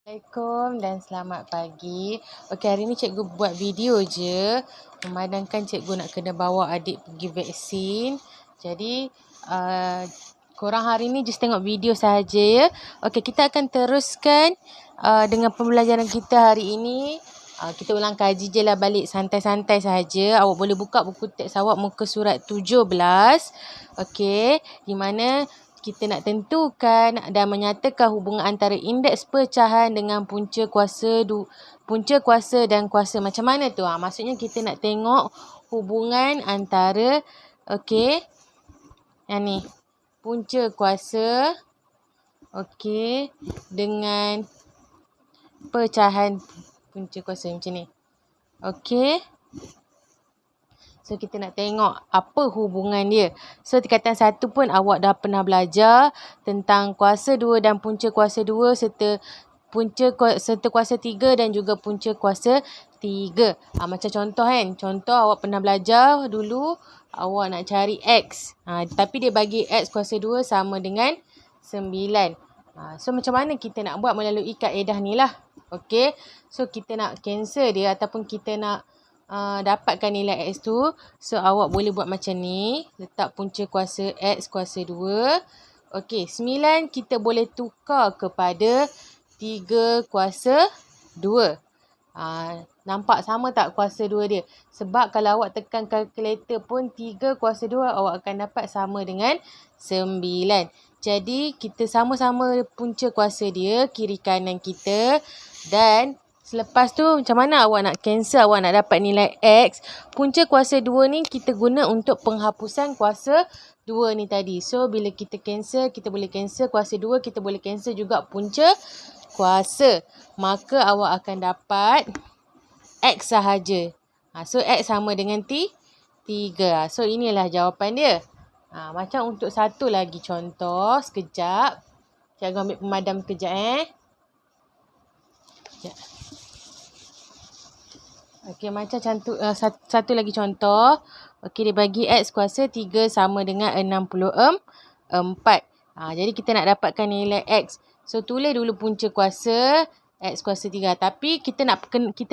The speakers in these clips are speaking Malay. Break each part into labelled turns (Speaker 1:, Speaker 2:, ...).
Speaker 1: Assalamualaikum dan selamat pagi. Okey, hari ni cikgu buat video je memandangkan cikgu nak kena bawa adik pergi vaksin. Jadi korang hari ni just tengok video sahaja ya. Okey, kita akan teruskan dengan pembelajaran kita hari ini. Kita ulang kaji je lah balik, santai-santai sahaja. Awak boleh buka buku teks awak muka surat 17. Okey, di mana kita nak tentukan dan menyatakan hubungan antara indeks pecahan dengan punca kuasa dan kuasa. Macam mana tu? Maksudnya kita nak tengok hubungan antara yang ni punca kuasa dengan pecahan punca kuasa macam ni. Okey. So, kita nak tengok apa hubungan dia. So, tingkatan 1 pun awak dah pernah belajar tentang kuasa 2 dan punca kuasa 2 serta kuasa 3 dan juga punca kuasa 3. Macam contoh kan. Contoh awak pernah belajar dulu awak nak cari X. Tapi dia bagi X kuasa 2 sama dengan 9. So, macam mana kita nak buat melalui kaedah ni lah. Okey. So, kita nak cancel dia ataupun kita nak dapatkan nilai X tu. So, awak boleh buat macam ni. Letak punca kuasa X kuasa 2. Okey, 9 kita boleh tukar kepada 3 kuasa 2. Nampak sama tak kuasa 2 dia? Sebab kalau awak tekan kalkulator pun 3 kuasa 2 awak akan dapat sama dengan 9. Jadi, kita sama-sama punca kuasa dia, kiri kanan kita. Dan selepas tu macam mana awak nak cancel, awak nak dapat nilai X. Punca kuasa 2 ni kita guna untuk penghapusan kuasa 2 ni tadi. So, bila kita cancel, kita boleh cancel kuasa 2, kita boleh cancel juga punca kuasa. Maka awak akan dapat X sahaja. So, X sama dengan 3. So, inilah jawapan dia. Macam untuk satu lagi contoh. Sekejap. Cikgu ambil pemadam sekejap Sekejap. Okey, macam satu lagi contoh. Okey, dia bagi X kuasa 3 sama dengan 64. Jadi, kita nak dapatkan nilai X. So, tulis dulu punca kuasa X kuasa 3. Tapi, kita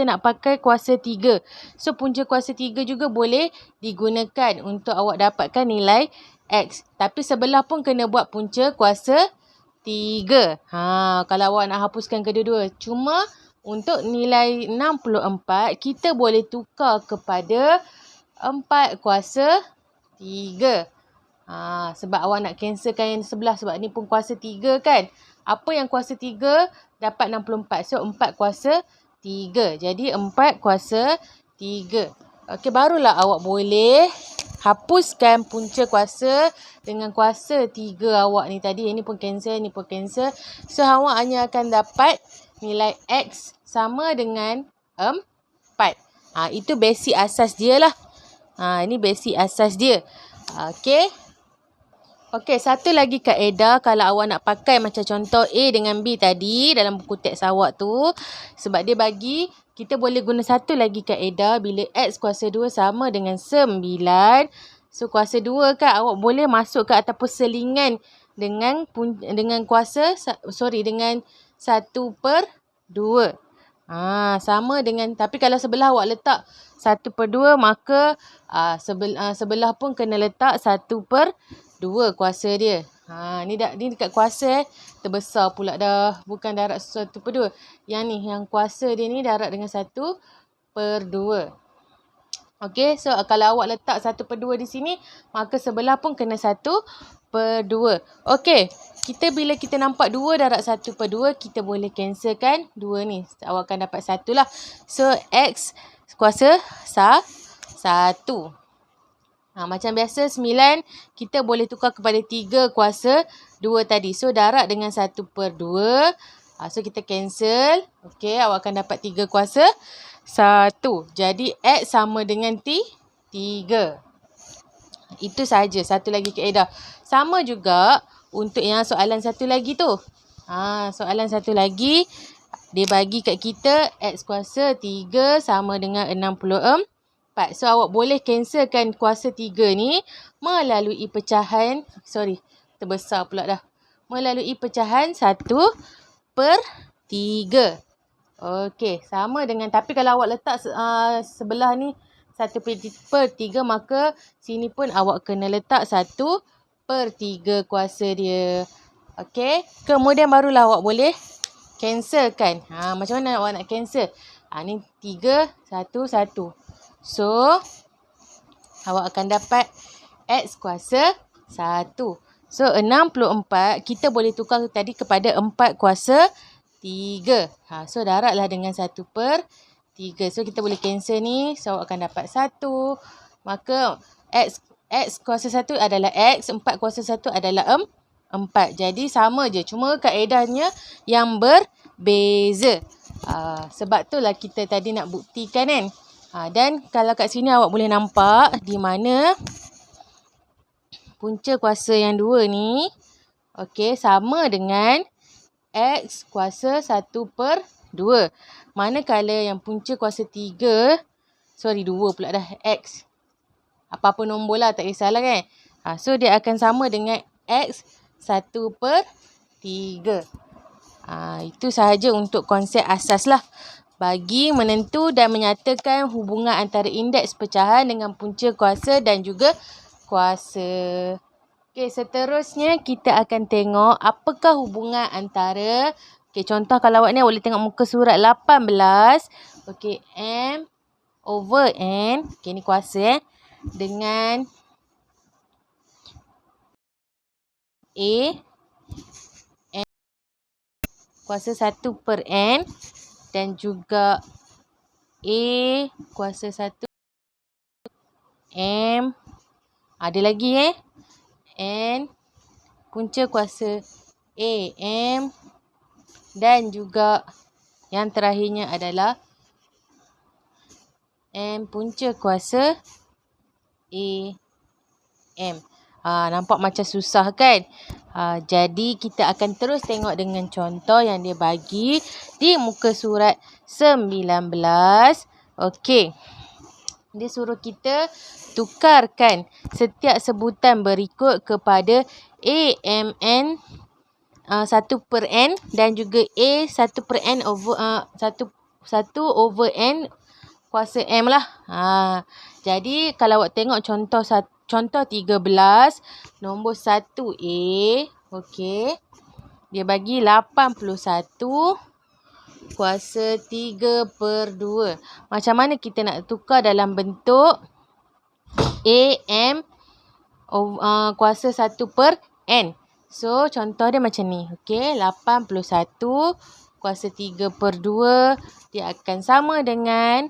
Speaker 1: nak pakai kuasa 3. So, punca kuasa 3 juga boleh digunakan untuk awak dapatkan nilai X. Tapi, sebelah pun kena buat punca kuasa 3. Kalau awak nak hapuskan kedua-dua. Cuma, untuk nilai 64, kita boleh tukar kepada 4 kuasa 3. Sebab awak nak cancelkan yang sebelah. Sebab ni pun kuasa 3 kan. Apa yang kuasa 3 dapat 64. So, 4 kuasa 3. Jadi, 4 kuasa 3. Okey, barulah awak boleh hapuskan punca kuasa dengan kuasa 3 awak ni tadi. Ini pun cancel, ini pun cancel. So, awak hanya akan dapat nilai X sama dengan 4. Itu basic asas dia lah. Ini basic asas dia. Okey, satu lagi kaedah kalau awak nak pakai macam contoh A dengan B tadi dalam buku teks awak tu. Sebab dia bagi, kita boleh guna satu lagi kaedah bila X kuasa 2 sama dengan 9. So, kuasa 2 kan awak boleh masukkan ataupun selingan dengan kuasa, dengan 1/2. Sama dengan, tapi kalau sebelah awak letak 1/2 maka sebelah pun kena letak 1/2 kuasa dia. Ni dekat kuasa terbesar pula dah, bukan darab 1/2. Yang ni, yang kuasa dia ni darab dengan 1/2. Okey, so kalau awak letak 1/2 di sini, maka sebelah pun kena 1/2. Okey, bila kita nampak 2 darab 1/2, kita boleh cancelkan 2 ni. Awak akan dapat 1 lah. So, X kuasa 1. Macam biasa, 9 kita boleh tukar kepada 3 kuasa 2 tadi. So, darab dengan 1/2. So, kita cancel. Okey, awak akan dapat 3 kuasa 1. Jadi, X sama dengan 3. Itu sahaja. Satu lagi kaedah. Sama juga untuk yang soalan satu lagi tu. Soalan satu lagi, dia bagi kat kita X kuasa 3 sama dengan 64. So, awak boleh cancelkan kuasa 3 ni melalui pecahan. Terbesar pula dah. Melalui pecahan 1/3. 3. Okey, sama dengan, tapi kalau awak letak sebelah ni 1/3, maka sini pun awak kena letak 1/3 kuasa dia. Okey, kemudian barulah awak boleh cancelkan. Macam mana awak nak cancel? Ni 3, 1, 1. So, awak akan dapat X kuasa 1. So, 64 kita boleh tukar tadi kepada 4 kuasa 3. So, darablah dengan 1/3. So, kita boleh cancel ni. So, awak akan dapat 1. Maka, X kuasa 1 adalah X. 4 kuasa 1 adalah 4. Jadi, sama je. Cuma kaedahnya yang berbeza. Sebab itulah kita tadi nak buktikan kan. Dan kalau kat sini awak boleh nampak di mana punca kuasa yang 2 ni, okey, sama dengan X kuasa 1/2. Manakala yang punca kuasa 3, 2 pula dah, X. Apa-apa nombor lah, tak kisahlah kan. So, dia akan sama dengan X 1/3. Itu sahaja untuk konsep asas lah. Bagi menentu dan menyatakan hubungan antara indeks pecahan dengan punca kuasa dan juga kuasa. Okey, seterusnya kita akan tengok apakah hubungan antara, contoh kalau awak ni boleh tengok muka surat 18. Okey, M over N, ni kuasa dengan A N kuasa 1/N dan juga A kuasa 1 M. Ada lagi N punca kuasa A M dan juga yang terakhirnya adalah M punca kuasa A M. Nampak macam susah kan? Jadi kita akan terus tengok dengan contoh yang dia bagi di muka surat 19. Okey. Dia suruh kita tukarkan setiap sebutan berikut kepada AMN 1/N dan juga A 1/N over 1 over N kuasa M lah. Jadi kalau awak tengok contoh 13, nombor 1A, okey. Dia bagi 81 kuasa 3/2. Macam mana kita nak tukar dalam bentuk AM kuasa 1/N. So, contoh dia macam ni. Okey, 81 kuasa 3/2. Dia akan sama dengan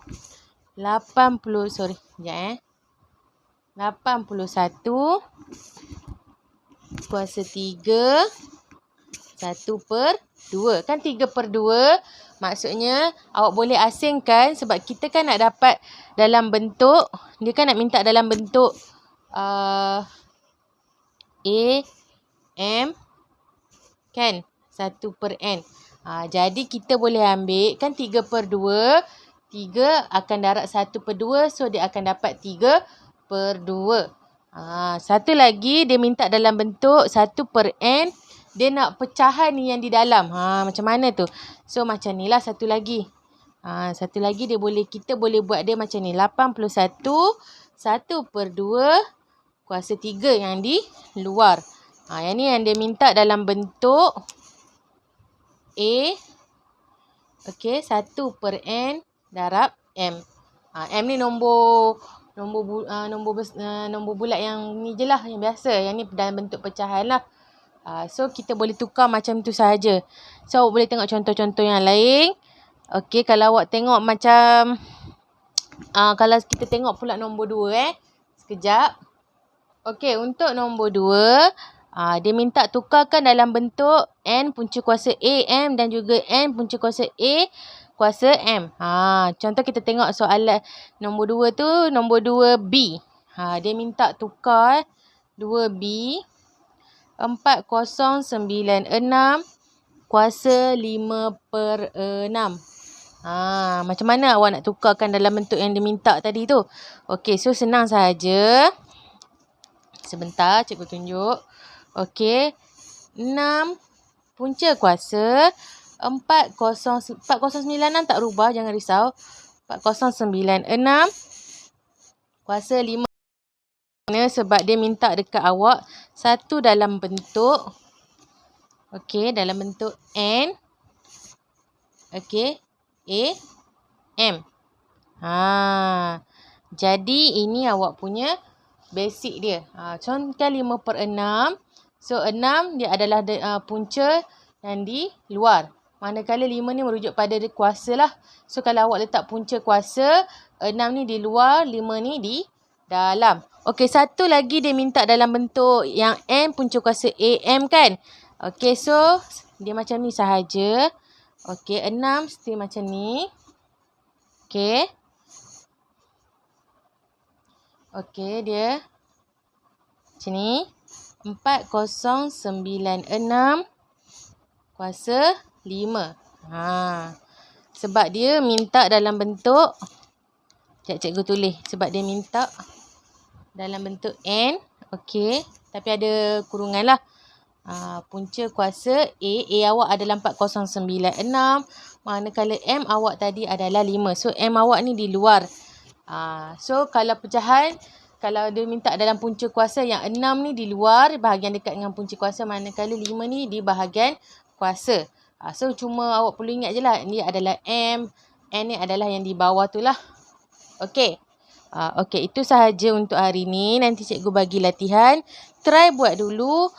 Speaker 1: 81 kuasa 3 1/2. Kan 3/2. Maksudnya awak boleh asingkan sebab kita kan nak dapat dalam bentuk, dia kan nak minta dalam bentuk A M kan 1/N. Jadi kita boleh ambil kan 3/2. 3 akan darab 1/2, so dia akan dapat 3/2. Satu lagi dia minta dalam bentuk 1/N. Dia nak pecahan ni yang di dalam. Macam mana tu? So, macam ni lah satu lagi. Satu lagi kita boleh buat dia macam ni. 81 1/2 kuasa 3 yang di luar. Yang ni yang dia minta dalam bentuk A. Okey, 1/N darab M. M ni nombor bulat yang ni je lah, yang biasa. Yang ni dalam bentuk pecahan lah. So, kita boleh tukar macam tu sahaja. So, awak boleh tengok contoh-contoh yang lain. Okey, kalau awak tengok macam kalau kita tengok pula nombor 2 sekejap. Okey, untuk nombor 2, dia minta tukarkan dalam bentuk N punca kuasa A M dan juga N punca kuasa A kuasa M. Contoh kita tengok soalan nombor 2 tu, nombor 2B. Dia minta tukar 2B 4096 kuasa 5/6. Macam mana awak nak tukarkan dalam bentuk yang dia minta tadi tu? Okey, so senang sahaja. Sebentar, cikgu tunjuk. Okey, 6 punca kuasa 409 tak rubah, jangan risau. 409. 6 kuasa 5. Sebab dia minta dekat awak satu dalam bentuk, okey, dalam bentuk N, okey, A, M. Jadi ini awak punya basic dia. Contohkan 5/6. So 6 dia adalah punca yang di luar. Manakala 5 ni merujuk pada dia kuasa lah. So kalau awak letak punca kuasa, 6 ni di luar, 5 ni di dalam. Okey, satu lagi dia minta dalam bentuk yang M, punca kuasa AM kan. Okey, so dia macam ni sahaja. Okey, 6 mesti macam ni. Okey. Okey, dia macam ni. 4096 kuasa 5. Sebab dia minta dalam bentuk, cikgu tulis. Sebab dia minta dalam bentuk N. Okey. Tapi ada kurungan lah. Punca kuasa A. A awak adalah 4096. Manakala M awak tadi adalah 5. So, M awak ni di luar. So, kalau pecahan, kalau dia minta dalam punca kuasa yang 6 ni di luar, bahagian dekat dengan punca kuasa. Manakala 5 ni di bahagian kuasa. So, cuma awak perlu ingat je lah. Ni adalah M. N ni adalah yang di bawah tu lah. Okey. Okey, itu sahaja untuk hari ni. Nanti cikgu bagi latihan. Try buat dulu.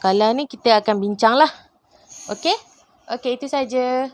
Speaker 1: Kalau ni kita akan bincang lah. Okey? Okey, itu sahaja.